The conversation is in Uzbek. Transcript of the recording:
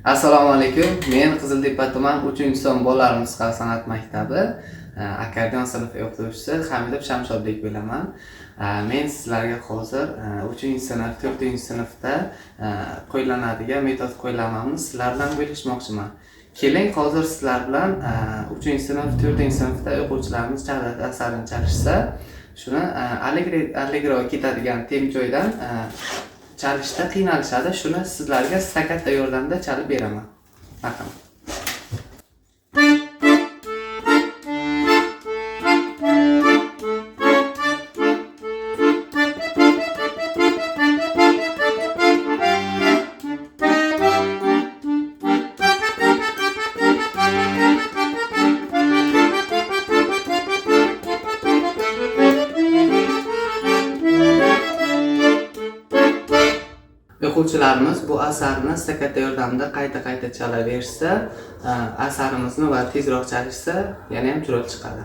Assalomu alaykum. Men Qiziltepa tuman 3-son bolalar musiqa san'at maktabi akordeon sinfi o'qituvchisi Hamidov Shamshodbek bo'laman. Men sizlarga hozir 3-sinf, 4-sinfda qo'llanadigan metod qo'llanmamizni sizlar bilan bo'lishmoqchiman. Keling, hozir sizlar bilan 3-sinf, 4-sinfda o'quvchilarimiz chaladi asarini chalishsa, shuni allegro ketadigan tem joydan chalishda qiynalishadi. Shuni sizlarga stakatta yordamida chalib beraman. Marhamat. O'quvchilarimiz bu asarni stakatta yordamida qayta chalaversa, asarimizni va tezroq chalishsa, yana ham chiroyli chiqadi.